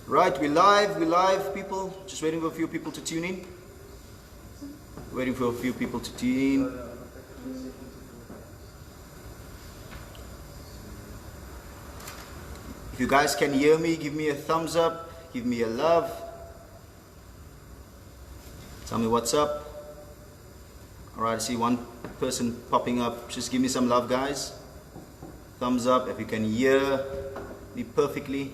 Right, we're live, people. Just waiting for a few people to tune in. Waiting for a few people to tune in. If you guys can hear me, give me a thumbs up, give me a love. Tell me what's up. Alright, I see one person popping up. Just give me some love, guys. Thumbs up if you can hear me perfectly.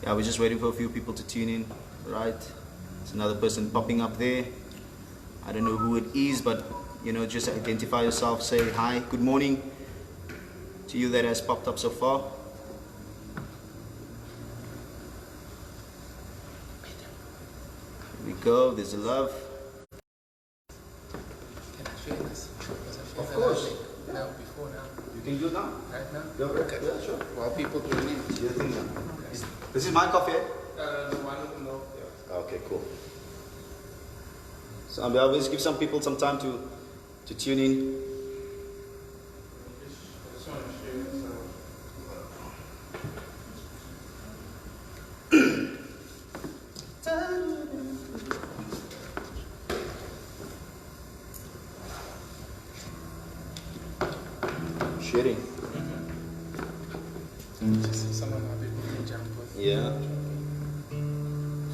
Yeah, we're just waiting for a few people to tune in. Right, there's another person popping up there. I don't know who it is, but you know, just identify yourself, say hi, good morning to you that has popped up so far. Here we go, there's a love. Can I share this? Of course. No, before now. You can do it now? Right now? Go for it. Yeah, sure. While people do it. Do your thing now. This is my coffee, eh? The one, no. Yeah. Okay, cool. So I always give some people some time to tune in. I just want to share this. Sharing. Just someone might be able to jump with. Yeah.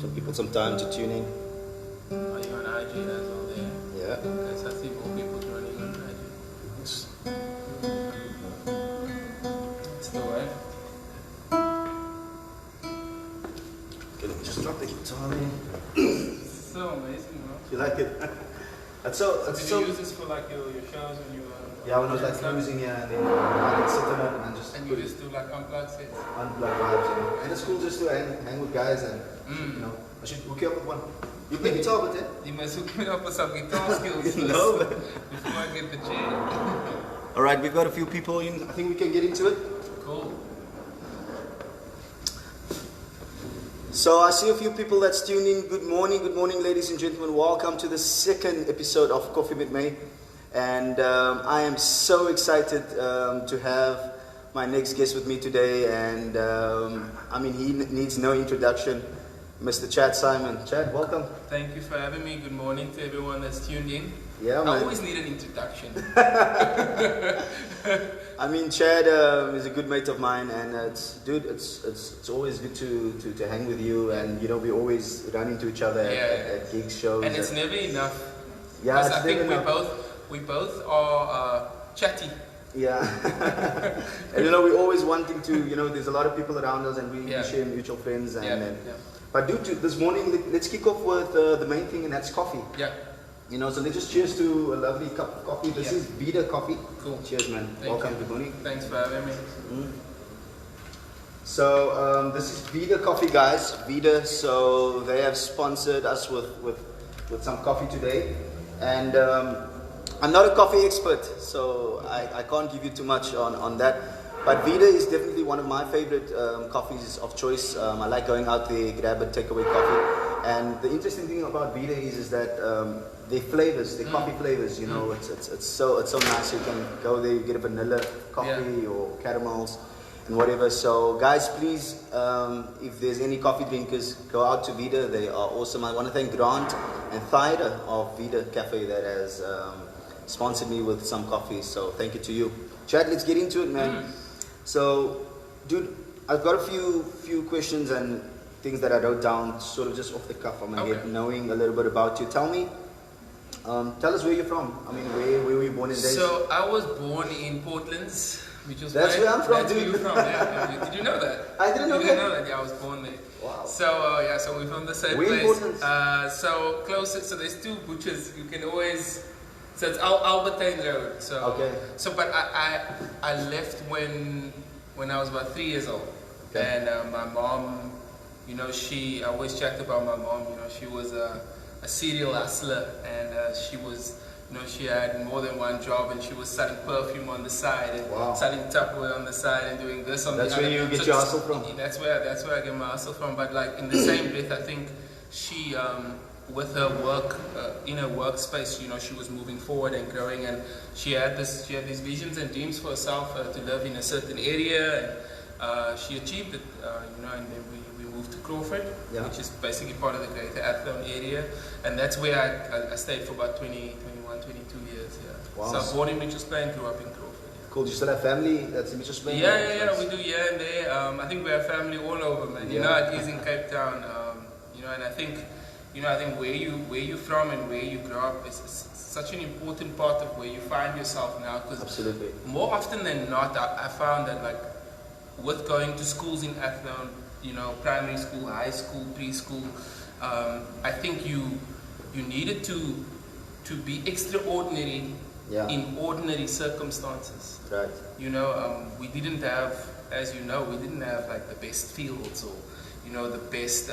Some people some time to tune in. Are you on IG as well there? Yeah. Because I see more people joining on IG. Still right? Okay, let me just drop the guitar in. So amazing, bro. You like it? That's so. Did you use this for like your shows when you were? Yeah, when I was like cruising here and then I sit on it and just And you just do like unplugged sets? unplug vibes, you know. And it's cool just to hang with guys and you know. I should hook you up with one. You play guitar with it? You must hook me up with some guitar skills No. before I get the chair. Alright, we've got a few people in. I think we can get into it. Cool. So I see a few people that's tuned in. Good morning, ladies and gentlemen. Welcome to the second episode of Coffee with May. And I am so excited to have my next guest with me today. And I mean, he needs no introduction, Mr. Chad Saaiman. Chad, welcome. Thank you for having me. Good morning to everyone that's tuned in. Yeah, man. I always need an introduction. I mean, Chad is a good mate of mine, and it's always good to hang with you. And you know, we always run into each other at gigs, shows. And it's never enough. Yeah, because it's I think never enough. we both are chatty. Yeah. And you know, we're always wanting to, you know, there's a lot of people around us, and we share mutual friends. And but this morning, let's kick off with the main thing, and that's coffee. Yeah. You know, so let's just cheers to a lovely cup of coffee. This is Vida coffee. Cool. Cheers, man. Thank Welcome. you. Good morning. Thanks for having me. So this is Vida coffee, guys. Vida. So they have sponsored us with some coffee today, and I'm not a coffee expert, so I can't give you too much on that. But Vida is definitely one of my favorite coffees of choice. I like going out there, grab a takeaway coffee. And the interesting thing about Vida is that their flavors, their coffee flavors, you know, it's so nice. You can go there, you get a vanilla coffee or caramels and whatever. So guys, please, if there's any coffee drinkers, go out to Vida. They are awesome. I want to thank Grant and Thaida of Vida Cafe that has sponsored me with some coffee. So thank you to you. Chad, let's get into it, man. So, dude, I've got a few questions and things that I wrote down sort of just off the cuff. I'm gonna get knowing a little bit about you. Tell me, tell us where you're from. I mean, where were you born and raised? So I was born in Portland's, which was That's where I'm from, That's dude. where you're from, yeah. Did you know that? I didn't know you that. didn't know that? Yeah, I was born there. Wow. So so we're from the same Where in place. Portland? So close. So there's two butchers. You can always. So it's Albertine Road. So Okay. So but I left when I was about 3 years old. Okay. And my mom, you know, I always checked about my mom. You know, she was a serial hustler, and she was. You know, she had more than one job, and she was selling perfume on the side, and selling Tupperware on the side, and doing this on the other. That's where you get your hustle from? That's where I get my hustle from. But like in the same breath, I think she, with her work, in her workspace, you know, she was moving forward and growing, and she had these visions and dreams for herself to live in a certain area, she achieved it, and then we moved to Crawford, Yeah. which is basically part of the greater Athlone area, and that's where I stayed for about 22 years. Yeah. Wow. So I was born in Mitchells Plain, grew up in Crawford. Cool. Do you still have family that's in Mitchells Plain? Yeah, we do here and there. I think we have family all over, man. You know, it is in Cape Town. And I think, where you're from and where you grow up is such an important part of where you find yourself now. Because absolutely, more often than not, I found that like with going to schools in Athlone, primary school, high school, preschool, I think you needed to be extraordinary. Yeah. In ordinary circumstances. Right. We didn't have, as we didn't have like the best fields or, the best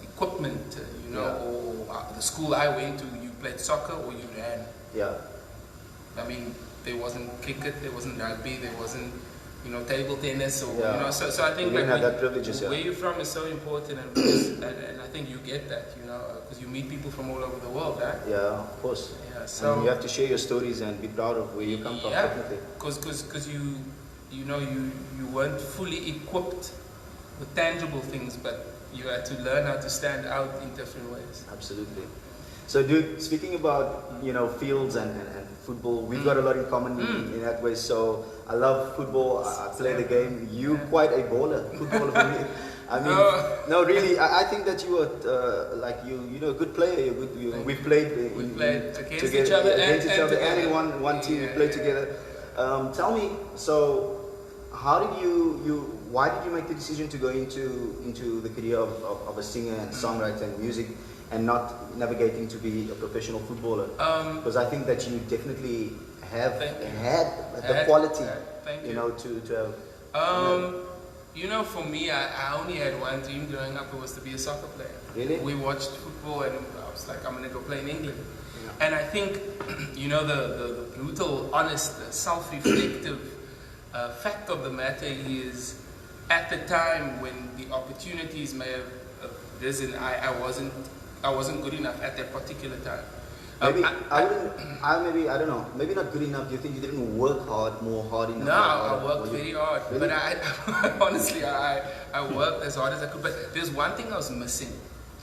equipment, or the school I went to, you played soccer or you ran. Yeah. I mean, there wasn't cricket, there wasn't rugby, there wasn't, table tennis or, so I think like that privileges, where you're from is so important and I think you get that, because you meet people from all over the world, right? Yeah, of course. Yeah, so and you have to share your stories and be proud of where you come from, definitely. Because you weren't fully equipped with tangible things, but you had to learn how to stand out in different ways. Absolutely. So, dude, speaking about fields and football, we've got a lot in common in that way. So, I love football. I play the game. You quite a baller, footballer for me. I mean, no, really. I think that you are a good player. We played against each other and in one team. We played together. Tell me, so how did why did you make the decision to go into the career of a singer and songwriter and music, and not navigating to be a professional footballer? Because I think that you definitely had the quality, to have. For me, I only had one dream growing up. It was to be a soccer player. Really? We watched football, and I was like, I'm gonna go play in England. Yeah. And I think, the brutal, honest, self-reflective fact of the matter is, at the time when the opportunities may have risen, I wasn't good enough at that particular time. Maybe I don't know. Maybe not good enough. Do you think you didn't work more hard enough? No, I worked very hard. Really? But I honestly, I worked as hard as I could. But there's one thing I was missing,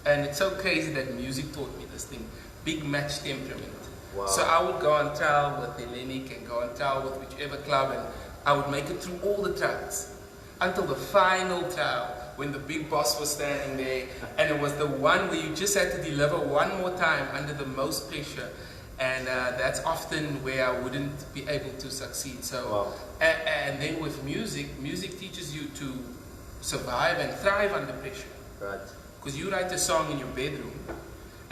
and it's so crazy that music taught me this thing: big match temperament. Wow. So I would go on trial with Hellenic and go on trial with whichever club, and I would make it through all the trials until the final trial, when the big boss was standing there, and it was the one where you just had to deliver one more time under the most pressure, and that's often where I wouldn't be able to succeed. So, wow. And then with music teaches you to survive and thrive under pressure. Right. Because you write a song in your bedroom,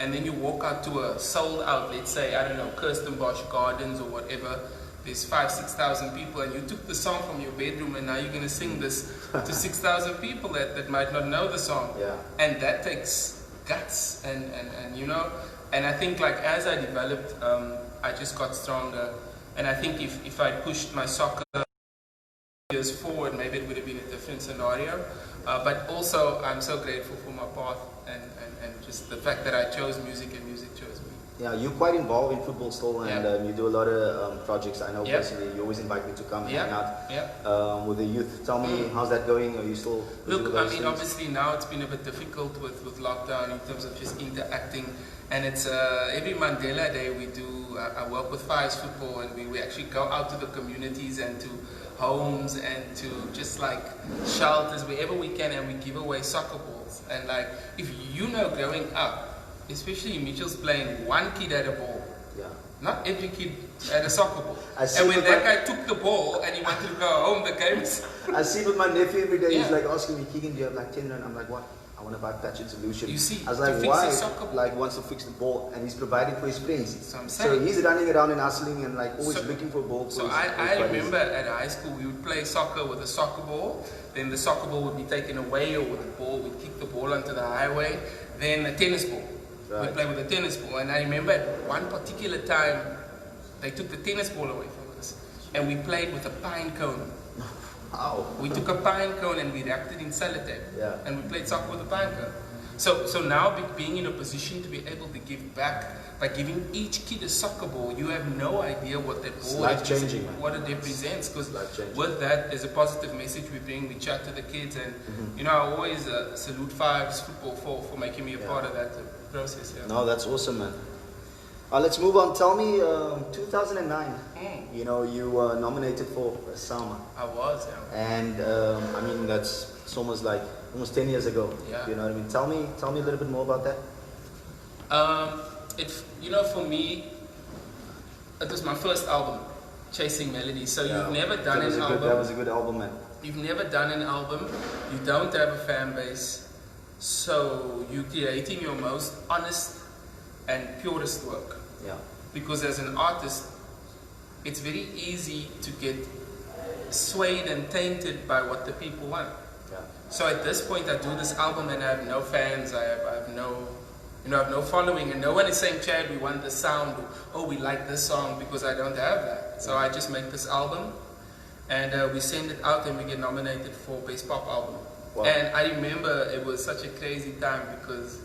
and then you walk out to a sold out, let's say, I don't know, Kirstenbosch Gardens or whatever. There's 5,000-6,000 people, and you took the song from your bedroom, and now you're going to sing this to 6,000 people that might not know the song. Yeah. And that takes guts, and and I think like as I developed, I just got stronger. And I think if I pushed my soccer years forward, maybe it would have been a different scenario. But also, I'm so grateful for my path and just the fact that I chose music and music chose me. Yeah, you're quite involved in football still, and you do a lot of projects. I know personally, you always invite me to come and hang out with the youth. Tell me, how's that going? Are you still Look, I mean, obviously now it's been a bit difficult with lockdown in terms of just interacting. And it's every Mandela Day we do, I work with Fires Football, and we actually go out to the communities and to homes and to just like shelters, wherever we can, and we give away soccer balls. And like, if growing up, especially in Mitchells Plain, one kid had a ball. Yeah. Not every kid had a soccer ball. And when that guy took the ball and he wanted to go home, the games. I see with my nephew every day. He's like asking me, Keegan, do you have like 10 rand? I'm like, what? I want to buy Patch and Solution. You see, I was like, to why? Fix his soccer ball. Like, wants to fix the ball, and he's providing for his friends. So I'm saying. So he's running around and hustling and like always looking for a ball. So I remember at high school we would play soccer with a soccer ball. Then the soccer ball would be taken away, or with the ball we'd kick the ball onto the highway. Then a tennis ball. Right. We played with a tennis ball, and I remember at one particular time they took the tennis ball away from us, and we played with a pine cone. Wow. We took a pine cone and we wrapped it in sellotape, and we played soccer with a pine cone. So now being in a position to be able to give back by giving each kid a soccer ball, you have no idea what that ball life-changing, what it represents. Because life-changing. with that, there's a positive message we bring. We chat to the kids, and you know, I always salute Fives Football for making me a part of that process. Yeah. No, that's awesome, man. Let's move on. Tell me, 2009. You know, you were nominated for a Saaiman. I was, yeah. And I mean, it's almost 10 years ago. Yeah. You know what I mean? Tell me a little bit more about that. You know, for me, it was my first album, Chasing Melodies. So you've never done an album. That was a good album, man. You've never done an album. You don't have a fan base. So you're creating your most honest and purest work. Yeah. Because as an artist, it's very easy to get swayed and tainted by what the people want. Yeah. So at this point, I do this album and I have no fans. I have no, I have no following, and no one is saying, Chad, we want this sound, or, oh, we like this song, because I don't have that. So I just make this album, and we send it out, and we get nominated for Best Pop Album. Wow. And I remember it was such a crazy time because,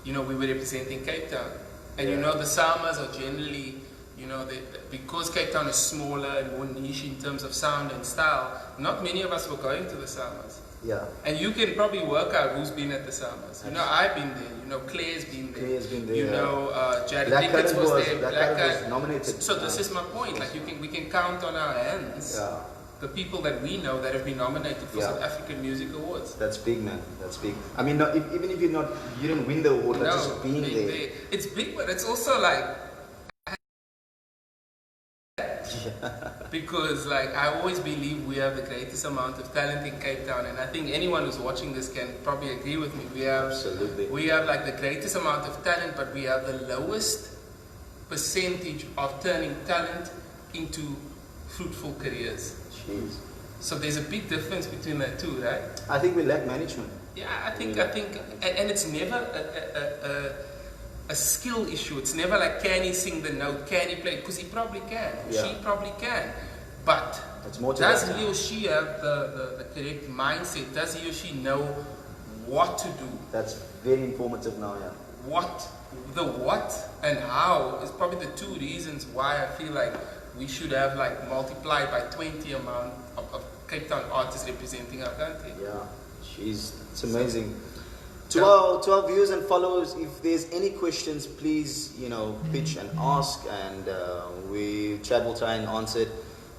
you know, we were representing Cape Town. And you know, the Saamas are generally, you know, because Cape Town is smaller and more niche in terms of sound and style, not many of us were going to the Saamas. Yeah. And you can probably work out who's been at the Saamas. You know, I've been there. You know, Claire's been there. You know, Jared Ricketts was there. Black was nominated. So this is my point. Like we can count on our hands the people that we know that have been nominated for South African Music Awards. That's big, man. That's big. I mean, even if you didn't win the award, but just being there. It's big, but it's also like. Because like I always believe we have the greatest amount of talent in Cape Town, and I think anyone who's watching this can probably agree with me. We have like the greatest amount of talent, but we have the lowest percentage of turning talent into fruitful careers. Jeez. So there's a big difference between the two, right? I think we lack management. Yeah, I think, and it's never a skill issue. It's never like, can he sing the note, can he play? Because he probably can, she probably can. But does he or she have the correct mindset? Does he or she know what to do? That's very informative now, yeah. What and how is probably the two reasons why I feel like we should have like multiplied by 20 amount of Cape Town artists representing our country. Yeah, it's amazing. To our viewers and followers, if there's any questions, please, you know, pitch and ask, and Chad will try and answer it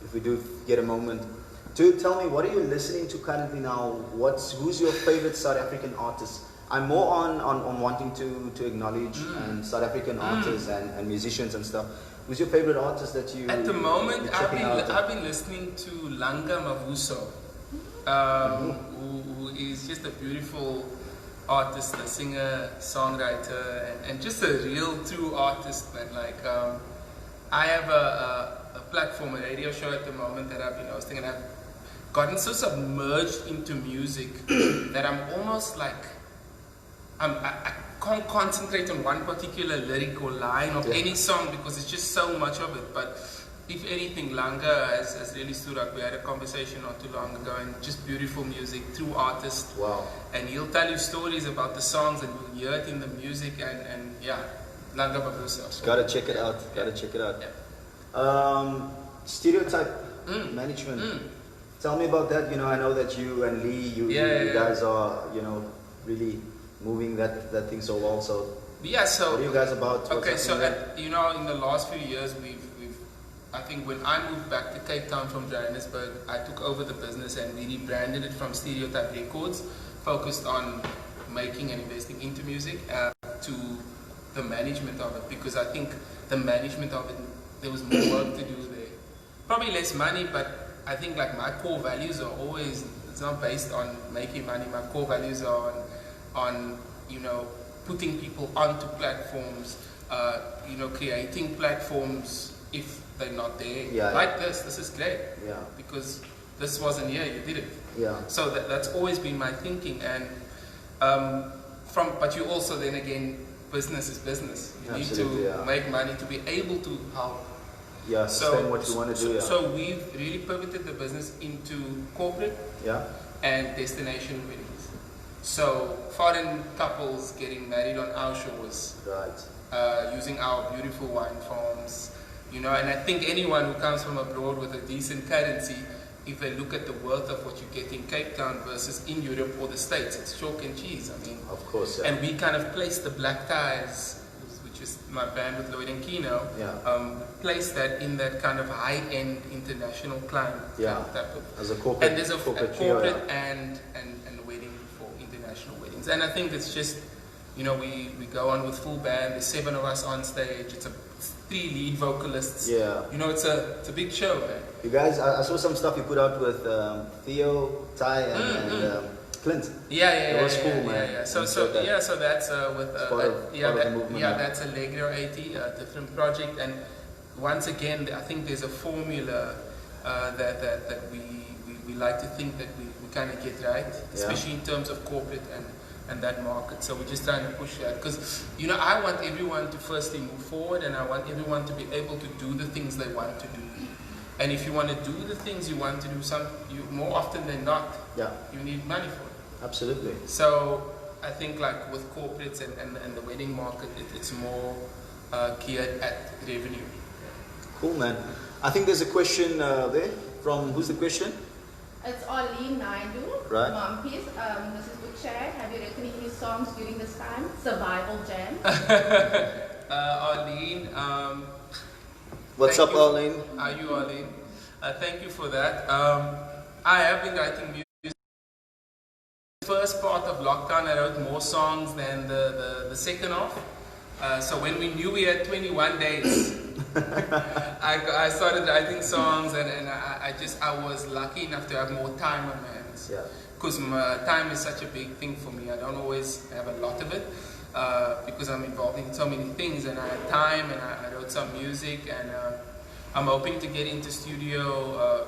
if we do get a moment. Tell me, what are you listening to currently now? Who's your favorite South African artist? I'm more on wanting to acknowledge South African artists and musicians and stuff. Who's your favorite artist that you? At the moment, I've been listening to Langa Mavuso, who is just a beautiful artist, a singer, songwriter, and just a real true artist, man. Like I have a platform, a radio show at the moment that I've been hosting, and I've gotten so submerged into music that I'm almost like I can't concentrate on one particular lyric or line of any song because it's just so much of it. But if anything, Langa has really stood up. We had a conversation not too long ago, and just beautiful music, true artist. Wow. And he'll tell you stories about the songs, and you'll hear it in the music, and yeah, Langa Babusa. So, gotta check it out. Gotta check it out. Yeah. Stereotype management. Tell me about that. You know, I know that you and Lee, you guys are, you know, really moving that thing so well. So yeah. So what are you guys about? Okay, so you know, in the last few years, I think when I moved back to Cape Town from Johannesburg, I took over the business and we rebranded it from Stereotype Records, focused on making and investing into music, to the management of it, because I think the management of it, there was more work to do there. Probably less money, but I think like my core values are always, it's not based on making money. My core values are on you know, putting people onto platforms, you know, creating platforms if they're not there. Like this is great. Yeah. Because this wasn't here, you did it. Yeah. So that's always been my thinking, and but you also then again, business is business. You need to make money to be able to help. Yeah, sustain what you want to do. So we've really pivoted the business into corporate and destination weddings. So foreign couples getting married on our shores, Right. using our beautiful wine farms, you know. And I think anyone who comes from abroad with a decent currency, if they look at the worth of what you get in Cape Town versus in Europe or the States, it's chalk and cheese. I mean, Of course. Yeah. and we kind of place the Black Ties, which is my band with Lloyd and Kino, place that in that kind of high-end international climb. Yeah. Kind of type of, As a corporate, and there's a corporate corporate and wedding for international weddings. And I think it's just, you know, we go on with full band. There's 7 of us on stage. It's 3 lead vocalists. Yeah. You know, it's a big show, man. You guys, I saw some stuff you put out with Theo, Ty, and Clint. Yeah, It was cool, man. yeah. So that's with part of the movement, yeah. that's Allegro 80, a different project. And once again, I think there's a formula that we like to think that we kind of get right, especially in terms of corporate and that market. So we're just trying to push that because, you know, I want everyone to firstly move forward, and I want everyone to be able to do the things they want to do. And if you want to do the things you want to do, more often than not, you need money for it. Absolutely. So I think like with corporates and the wedding market, it's more geared at revenue. Cool, man. I think there's a question there from, who's the question? It's Arlene Naidu. Right. Mom, please. This is with Chad. Have you written any songs during this time? Survival jam. Arlene. What's up, Arlene? Are you Arlene? Thank you for that. I have been writing music. The first part of lockdown, I wrote more songs than the second half. So when we knew we had 21 days, I started writing songs, and I was lucky enough to have more time on my hands. Yeah. Because time is such a big thing for me. I don't always have a lot of it because I'm involved in so many things, and I had time, and I wrote some music, and I'm hoping to get into studio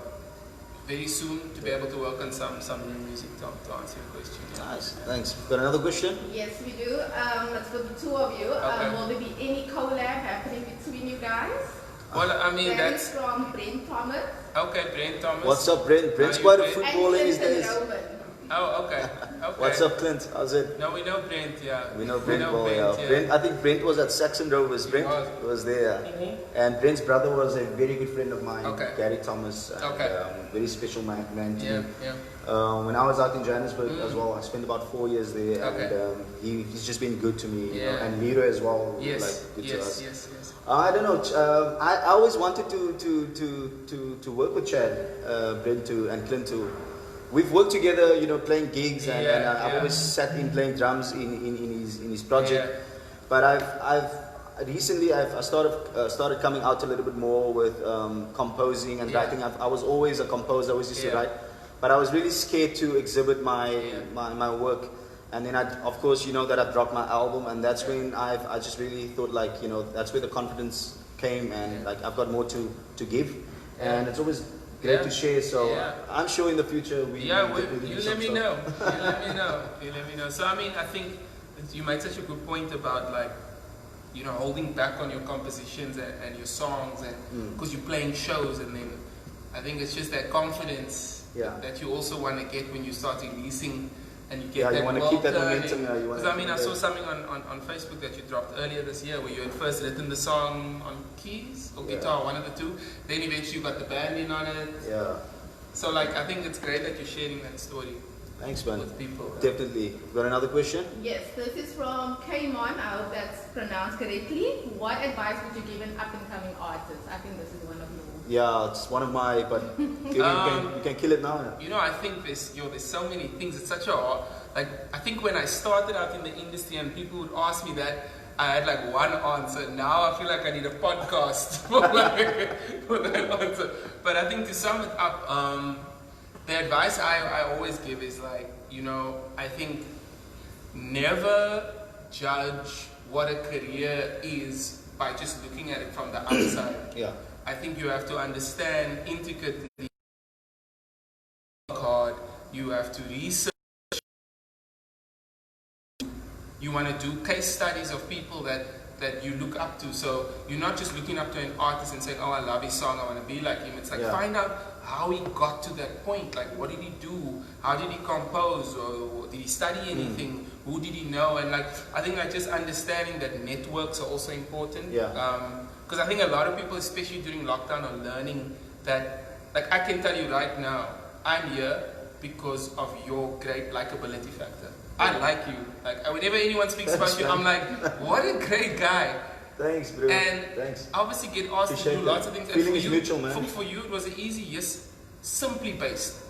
very soon to be able to work on some new music to answer your question. Yeah. Nice, thanks. Got another question? Yes, we do. It's for the 2 of you. Okay. Will there be any collab happening between you guys? Well, I mean, that that's is from Brent Thomas. okay. Brent Thomas. What's up, Brent? Brent's Are you quite a Brent? footballer And these Clinton days. Rowan. Oh, okay. What's up, Clint? How's it? No, we know Brent, yeah. We know Brent well, Brent, yeah. Brent, I think Brent was at Saxon Rovers. Brent was there. And Brent's brother was a very good friend of mine, Gary Thomas. And, very special man to me. When I was out in Johannesburg as well, I spent about 4 years there, and he's just been good to me. You know? And Mira as well, like good to us. Yes. I don't know. I always wanted to work with Chad, Brent and Clint too. We've worked together, you know, playing gigs, and I've always sat in playing drums in his project. But I've recently started coming out a little bit more with composing and writing. I was always a composer. I always used to write, but I was really scared to exhibit my work. And then of course, you know that I've dropped my album, and that's when I just really thought, like, you know, that's where the confidence came, and like I've got more to give, and it's always great to share. So I'm sure in the future you let me know. You let me know. So I mean, I think you made such a good point about, like, you know, holding back on your compositions and your songs, and because you're playing shows, and then I think it's just that confidence that you also want to get when you start releasing. And you get that, you want to keep that momentum. Because I mean, I saw something on Facebook that you dropped earlier this year where you had first written the song on keys or guitar, one of the two. Then eventually you got the band in on it. Yeah. So like, I think it's great that you're sharing that story. Thanks, man. With people. Definitely. Got another question? Yes, this is from Kaimon. I hope that's pronounced correctly. What advice would you give an up-and-coming artist? I think this is one of your. Yeah, it's one of my, but you can kill it now. You know, I think there's so many things. It's such a hard, like, I think when I started out in the industry and people would ask me that, I had like one answer. Now I feel like I need a podcast for that answer. But I think to sum it up, the advice I always give is, like, you know, I think never judge what a career is by just looking at it from the outside. I think you have to understand intricately, hard. You have to research. You want to do case studies of people that that you look up to. So you're not just looking up to an artist and saying, oh, I love his song, I want to be like him. It's like, find out how he got to that point. Like, what did he do? How did he compose? Or did he study anything? Who did he know? And like, I think like just understanding that networks are also important. Because I think a lot of people, especially during lockdown, are learning that, like I can tell you right now, I'm here because of your great likability factor. I like you. Like whenever anyone speaks about you, I'm like, what a great guy. Thanks, bro. And thanks. obviously get asked Appreciate to do lots of things. Feeling and is mutual, man. For you, it was an easy yes, simply based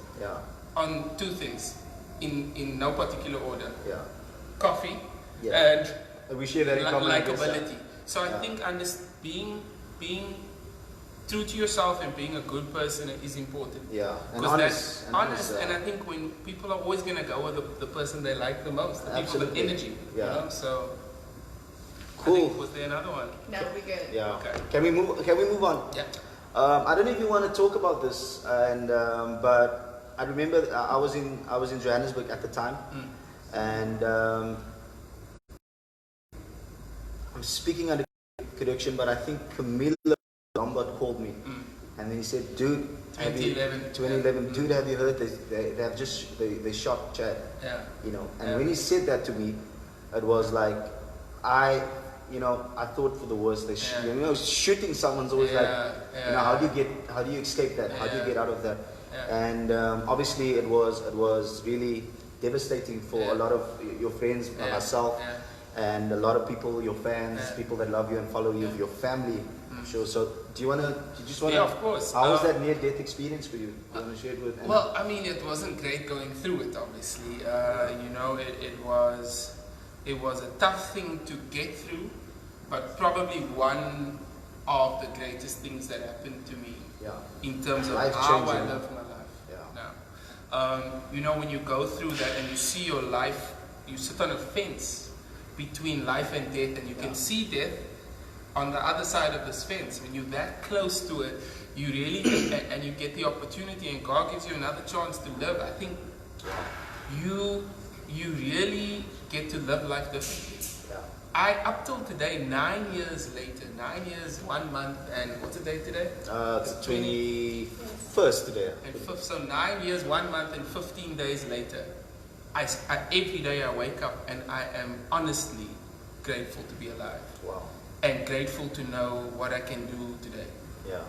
on two things in no particular order. Coffee and we share that in common, likability. So I think being true to yourself and being a good person is important. And honest. And I think when people are always going to go with the person they like the most, the people with energy. You know? So cool. I think, was there another one? No, we're good. Okay. Can we move on? Yeah. I don't know if you want to talk about this, and but I remember I was in Johannesburg at the time, and I'm speaking under correction, but I think Camilla Lombard called me, and then he said, "Dude, 2011, dude, have you heard? They have just they shot Chad." You know, and when he said that to me, it was like I thought for the worst. Shooting someone's always how do you escape that? How do you get out of that? And obviously it was really devastating for a lot of your friends, myself, and a lot of people, your fans, people that love you and follow you, your family. I'm sure. So do you just want to? Yeah, of course. How was that near-death experience for you? Do you want to share it with? Well, I mean, it wasn't great going through it. Obviously, it was a tough thing to get through, but probably one of the greatest things that happened to me in terms of how I live my life. Now, when you go through that and you see your life, you sit on a fence between life and death, and you can see death on the other side of this fence. When you're that close to it, you really, and you get the opportunity, and God gives you another chance to live. I think you really get to live life differently. Up till today, 9 years later, 9 years, 1 month, and what's the date today? It's 21st today. And so 9 years, 1 month, and 15 days later, every day I wake up and I am honestly grateful to be alive. Wow. And grateful to know what I can do today.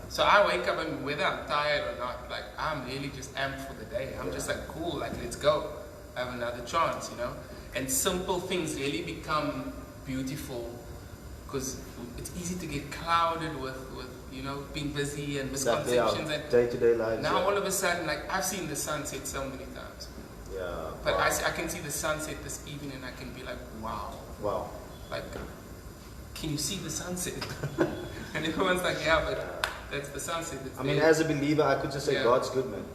So I wake up and whether I'm tired or not, like I'm really just amped for the day. I'm just like, cool, like let's go. I have another chance, And simple things really become beautiful, because it's easy to get clouded with being busy and misconceptions and day-to-day life. Now all of a sudden, like I've seen the sunset so many times. But I can see the sunset this evening and I can be like, wow. Like, can you see the sunset? And everyone's like, yeah, but that's the sunset. I mean, as a believer, I could just say God's good, man.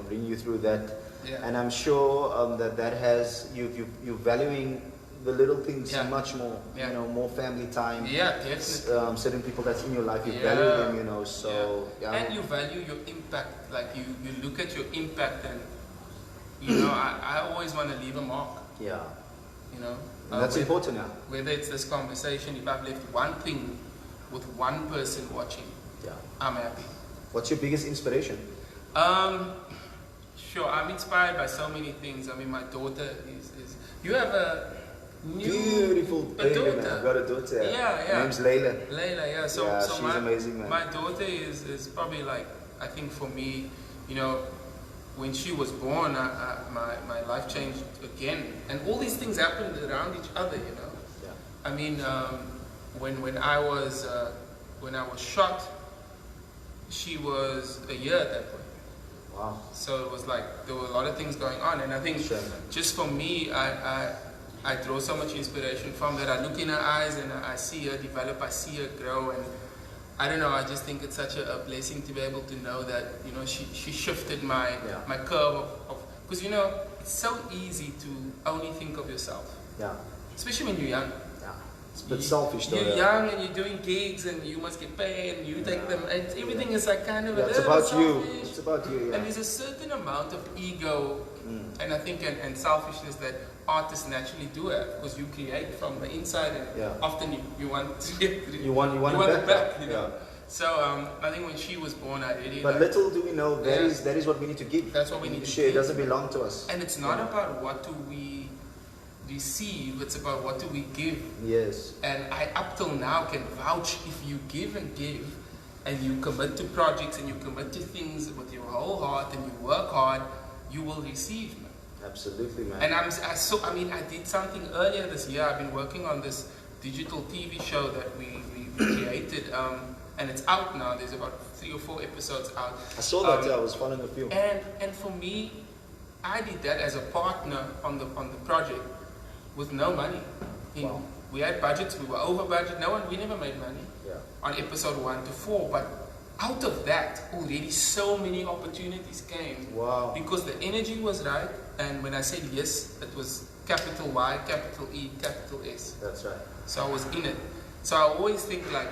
Bring you through that. And I'm sure that has you valuing the little things much more. More family time. Definitely. Certain people that's in your life, you value them. So and you value your impact. Like you look at your impact, and I always want to leave a mark. And that's important now. Whether it's this conversation, if I've left one thing with one person watching, I'm happy. What's your biggest inspiration? Sure, I'm inspired by so many things. I mean, my daughter is you have a beautiful baby, man. I've got a daughter. Her name's Layla. Layla, So she's amazing, man. My daughter is probably like, I think for me, when she was born, my life changed again, and all these things happened around each other. I mean, when I was shot, she was a year at that point. Wow. So it was like there were a lot of things going on, and I think just for me, I draw so much inspiration from that. I look in her eyes and I see her develop, I see her grow, and I don't know, I just think it's such a blessing to be able to know that, she shifted my curve of because, it's so easy to only think of yourself. Especially when you're young. It's a bit selfish though. You're young and you're doing gigs and you must get paid and you take them. And everything is like kind of a it's little about selfish. you. It's about you. Yeah. And there's a certain amount of ego, and I think and selfishness that artists naturally do have, because you create from the inside, and often you want to get you want it back. You know? Yeah. So I think when she was born, I really. But little do we know that is what we need to give. That's what we need to share. give. It doesn't belong to us. And it's not about what do we receive, it's about what do we give. Yes. And I up till now can vouch, if you give and you commit to projects and you commit to things with your whole heart and you work hard, you will receive, man. Absolutely, man. And I did something earlier this year. I've been working on this digital TV show that we created, and it's out now. There's about 3 or 4 episodes out. I saw that. I was following a few. And for me, I did that as a partner on the project with no money. Wow. We had budgets. We were over budget. We never made money on episode 1 to 4, but out of that, already so many opportunities came. Wow. Because the energy was right, and when I said yes, it was capital Y, capital E, capital S. That's right. So I was in it. So I always think like,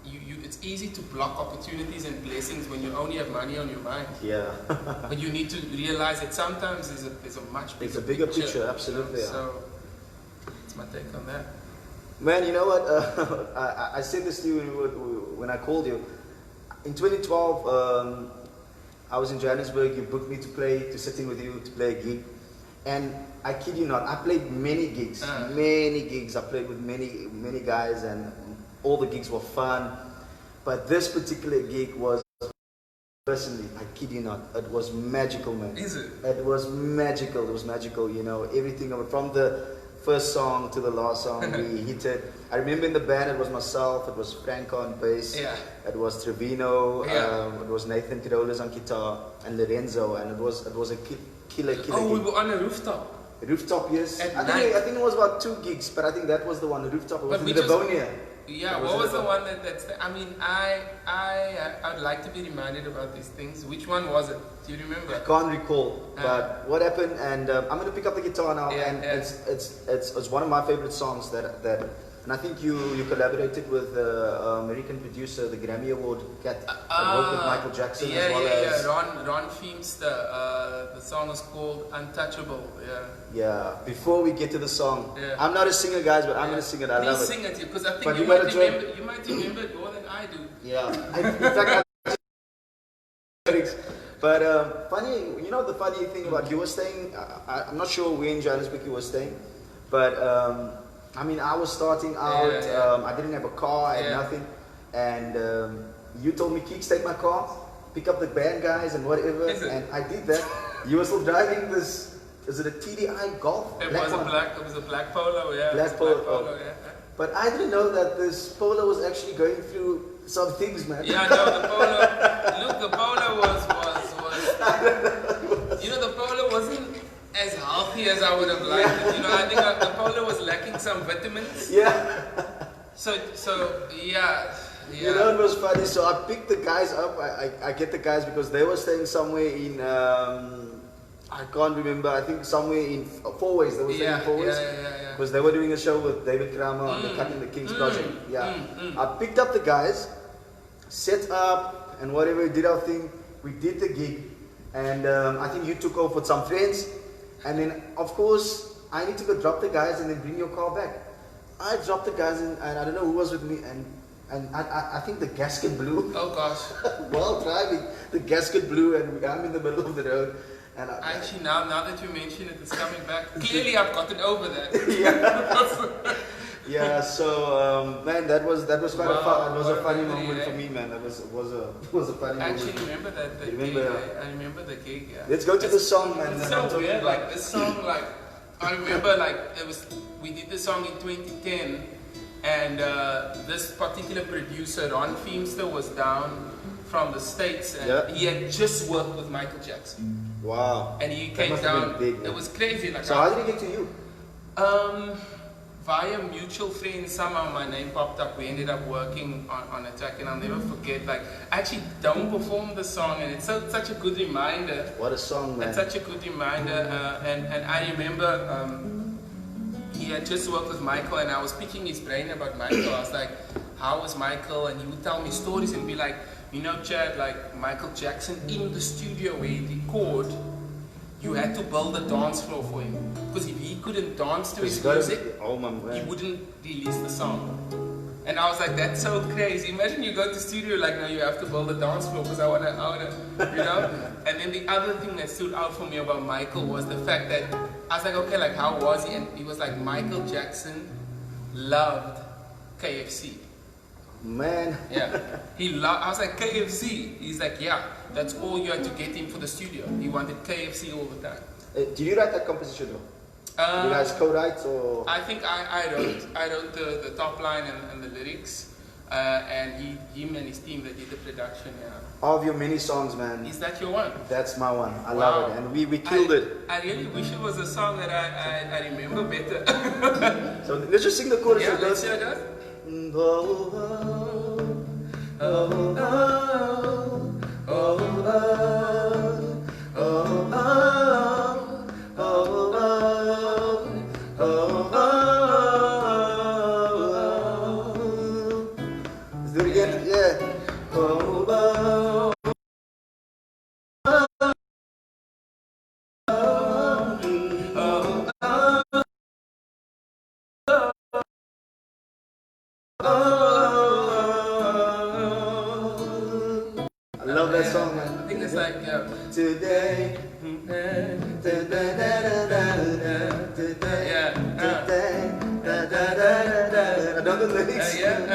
it's easy to block opportunities and blessings when you only have money on your mind. Yeah. But you need to realize that sometimes there's a much bigger, bigger picture, absolutely. You know? So it's my take on that. Man, you know what? I said this to you when I called you. In 2012, I was in Johannesburg. You booked me to sit in with you to play a gig, and I kid you not, I played many gigs. Many gigs. I played with many guys, and all the gigs were fun. But this particular gig was, personally, I kid you not, it was magical, man. Is it? It was magical. It was magical. You know, everything from the first song to the last song, we hit it. I remember in the band, it was myself, it was Franco on bass, it was Trevino, it was Nathan Tiroles on guitar, and Lorenzo, and it was a killer Oh, we gig. were on a rooftop. Rooftop, yes. At I night. think it was about 2 gigs, but I think that was the one, the rooftop. It was in Livonia. Yeah, what was the one that's... I mean, I'd like to be reminded about these things. Which one was it? Do you remember? I can't recall, but what happened, and I'm going to pick up the guitar now, and it's one of my favorite songs that and I think you collaborated with the American producer, the Grammy Award cat, that worked with Michael Jackson as well as... Ron Feemster. The song is called Untouchable, Yeah, before we get to the song, I'm not a singer, guys, but I'm going to sing it. I love it. Please sing it, because I think But you might remember it more than I do. Yeah, in fact, but funny, you know the funny thing about you were staying, I'm not sure where in Johannesburg you were staying, but I mean, I was starting out, I didn't have a car, I had nothing, and you told me, Keeks, take my car, pick up the band guys and whatever, and I did that. You were still driving this, is it a TDI Golf? It was a black Polo, Black Polo, But I didn't know that this Polo was actually going through some things, man. Yeah, no, the Polo, look, the Polo was you know, the Polo wasn't as healthy as I would have liked it. You know, I think the Polo was lacking some vitamins. Yeah. So yeah. You know, it was funny. So I picked the guys up. I get the guys because they were staying somewhere in, I can't remember, I think somewhere in Four Ways. They were staying in Four Ways. Because they were doing a show with David Kramer on the Cutting the Kings project. I picked up the guys, set up, and whatever, did our thing. We did the gig. And I think you took off with some friends. And then, of course, I need to go drop the guys and then bring your car back. I dropped the guys and I don't know who was with me. And I think the gasket blew. Oh gosh. While driving, the gasket blew and I'm in the middle of the road. And actually, now that you mention it, it's coming back. Clearly, I've gotten over that. Yeah. So man, that was quite a funny moment for me, man. It was a funny moment. I actually remember that. I remember the gig. Yeah. Let's go to the song, man. It's so weird. Like this song, like I remember, like we did the song in 2010, and this particular producer, Ron Feemster, was down from the States, and he had just worked with Michael Jackson. Wow. And he came down. It was crazy. Like, so how did he get to you? Via mutual friends, somehow my name popped up. We ended up working on a track, and I'll never forget. Like, I actually don't perform the song, and it's such a good reminder. What a song, man! It's such a good reminder, and I remember he he had just worked with Michael, and I was picking his brain about Michael. I was like, how was Michael? And he would tell me stories and be like, you know, Chad, like Michael Jackson in the studio where he'd record, you had to build a dance floor for him. Because if he couldn't dance to his music, he wouldn't release the song. And I was like, that's so crazy. Imagine you go to studio like, no, you have to build a dance floor because I wanna, you know? And then the other thing that stood out for me about Michael was the fact that I was like, okay, like how was he? And he was like, Michael Jackson loved KFC. Man. Yeah. I was like, KFC? He's like, yeah, that's all you had to get him for the studio. He wanted KFC all the time. Did you write that composition though? You guys co-write or? I think I wrote the top line and the lyrics, and him and his team that did the production. Yeah. Of your many songs, man. Is that your one? That's my one. I love it, and we killed it. I really wish it was a song that I remember better. So let's just sing the chorus. Yeah, let's hear that. Oh, oh, oh, oh, oh, oh, oh, oh. Let's do it again. Yeah. Oh, oh. I love that song, man. I think it's like, yeah. Today. Another lyrics. Something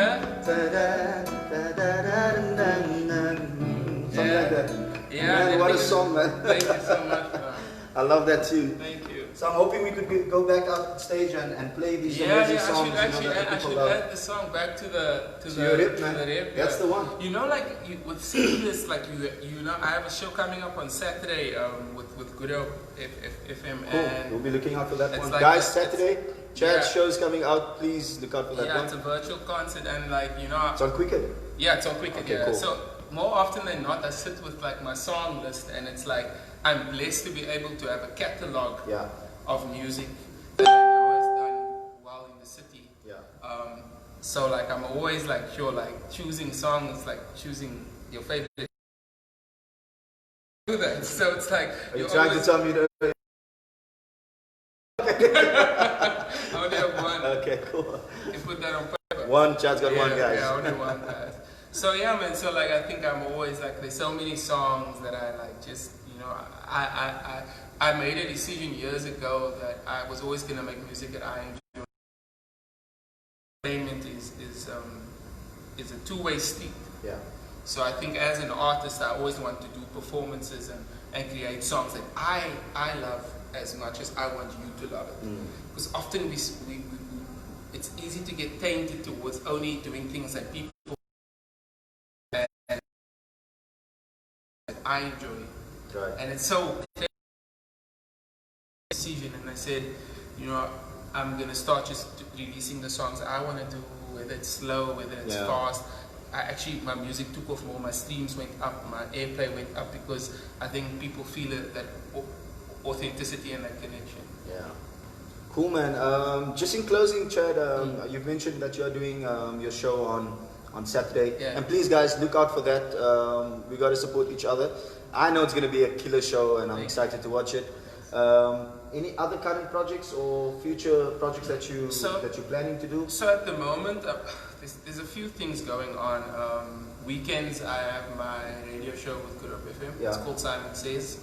like that. Yeah. Man, what a song, man. Thank you so much, man. I love that too. Thank you. So I'm hoping we could go back out stage and play these amazing songs. I should add the song back to the your rip, man. Rip, that's the one. You know, like with singing this, like you know, I have a show coming up on Saturday with Good Hope FM, Cool. and We'll be looking out for that one, like guys. Saturday, Chad's show's coming out. Please look out for that one. Yeah, it's a virtual concert, and like you know, it's on Quicket. Yeah, it's on Quicket. Okay, yeah. cool. So more often than not, I sit with like my song list, and it's like I'm blessed to be able to have a catalog of music that I know is done while in the city. Yeah. So like I'm always like like choosing songs, like choosing your favorite. Do that. So it's like. Are you trying to tell me that? I only have one. Okay, cool. You put that on paper. One, Chad's got one, guys. Yeah, only one, guys. So yeah, man. So like I think I'm always like there's so many songs that I like just I made a decision years ago that I was always gonna make music that I enjoy. Entertainment is a two-way street. Yeah. So I think as an artist, I always want to do performances and create songs that I love as much as I want you to love it. Because often we it's easy to get tainted towards only doing things that people that I enjoy. Right. And it's so decision, and I said, you know, I'm gonna start just releasing the songs that I want to do, whether it's slow, whether it's fast. My music took off more, my streams went up, my airplay went up because I think people feel that authenticity and that connection. Yeah. Cool, man. Just in closing, Chad, you've mentioned that you're doing your show on Saturday. Yeah. And please, guys, look out for that. We got to support each other. I know it's going to be a killer show, and I'm excited to watch it. Any other current projects or future projects that you're planning to do? So at the moment, there's a few things going on. Weekends, I have my radio show with Good Hope FM. Yeah. It's called Simon Says,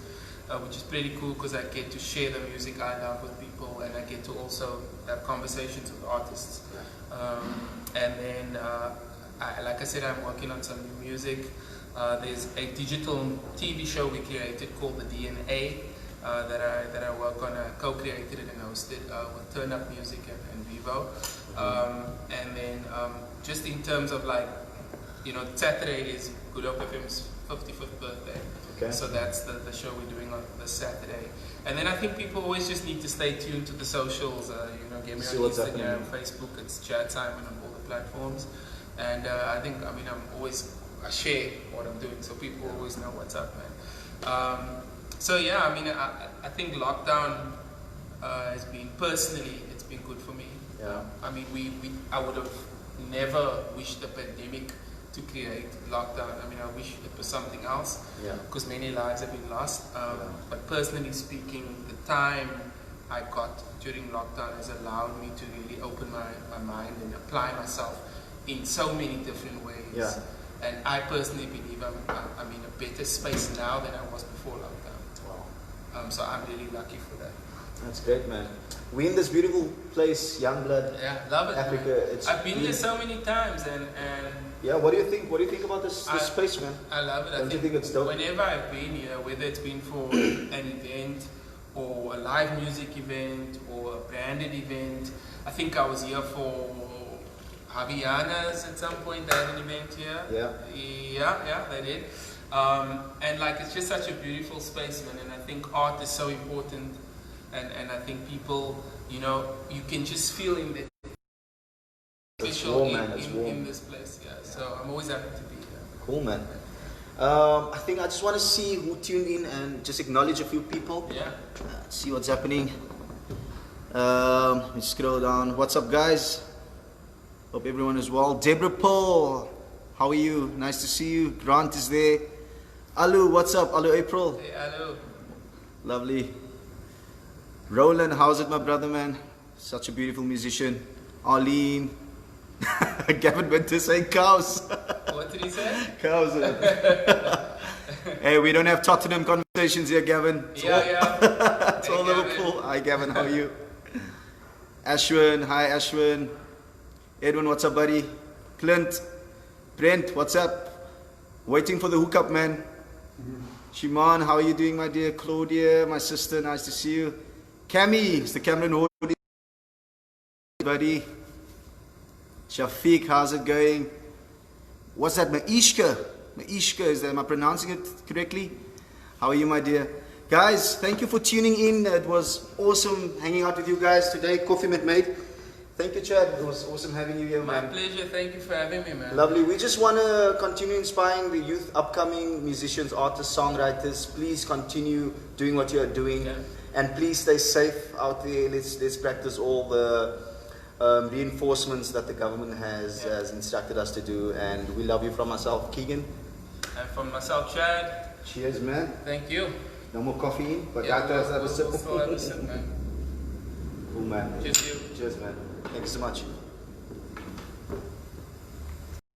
which is pretty cool because I get to share the music I love with people, and I get to also have conversations with artists. Yeah. And then, like I said, I'm working on some new music. There's a digital TV show we created called The DNA that I work on. I co-created it and hosted with Turn Up Music and Vivo. And then just in terms of like, you know, Saturday is Good Hope FM's 55th birthday. Okay. So that's the show we're doing on this Saturday. And then I think people always just need to stay tuned to the socials. You know, get me on Instagram, Facebook. It's Chad Saaiman on all the platforms. And I share what I'm doing, so people always know what's up, man. So yeah, I mean, I think lockdown has been personally, it's been good for me. Yeah. I mean, I would have never wished the pandemic to create lockdown. I mean, I wish it was something else, Yeah. because many lives have been lost. Yeah. But personally speaking, the time I got during lockdown has allowed me to really open my mind and apply myself in so many different ways. Yeah. And I personally believe I'm in a better space now than I was before lockdown. Wow. So I'm really lucky for that. That's great, man. We're in this beautiful place, Youngblood, Yeah, love it. Africa. Man. I've been here so many times, and yeah. What do you think? What do you think about this space, man? I love it. Don't you think it's dope? Whenever I've been here, whether it's been for an event or a live music event or a branded event, I think I was here for Javiana's at some point. They had an event here. Yeah, they did. And like, it's just such a beautiful space, man. And I think art is so important. And I think people, you know, you can just feel in the special in this place. Yeah. So I'm always happy to be here. Cool, man. I think I just want to see who tuned in and just acknowledge a few people. Yeah. See what's happening. Let me scroll down. What's up, guys? Hope everyone is well. Deborah Paul, how are you? Nice to see you. Grant is there. Alu, what's up? Alu April. Hey, hello. Lovely. Roland, how's it, my brother, man? Such a beautiful musician. Arlene. Gavin went to say cows. What did he say? Cows. Hey, we don't have Tottenham conversations here, Gavin. It's Yeah. It's Hey, all Gavin. Liverpool. Hi, Gavin, how are you? Ashwin, hi, Ashwin. Edwin, what's up, buddy? Clint. Brent, what's up? Waiting for the hookup, man. Shiman, how are you doing, my dear? Claudia, my sister, nice to see you. Cammy, Mr. Cameron Hood, buddy. Shafiq, how's it going? What's that? Maishka. Maishka, am I pronouncing it correctly? How are you, my dear? Guys, thank you for tuning in. It was awesome hanging out with you guys today. Coffee Mate. Thank you, Chad. It was awesome having you here, My man. pleasure. Thank you for having me, man. Lovely. We just want to continue inspiring the youth, upcoming musicians, artists, songwriters. Please continue doing what you are doing. Yeah. And please stay safe out there. Let's practice all the reinforcements that the government has instructed us to do. And we love you from myself, Keegan. And from myself, Chad. Cheers, man. Thank you. No more coffee in, but Yeah, after have a sip. we'll still have a sip, man. Cool, man. Cheers, you. Cheers, man. Thank you so much.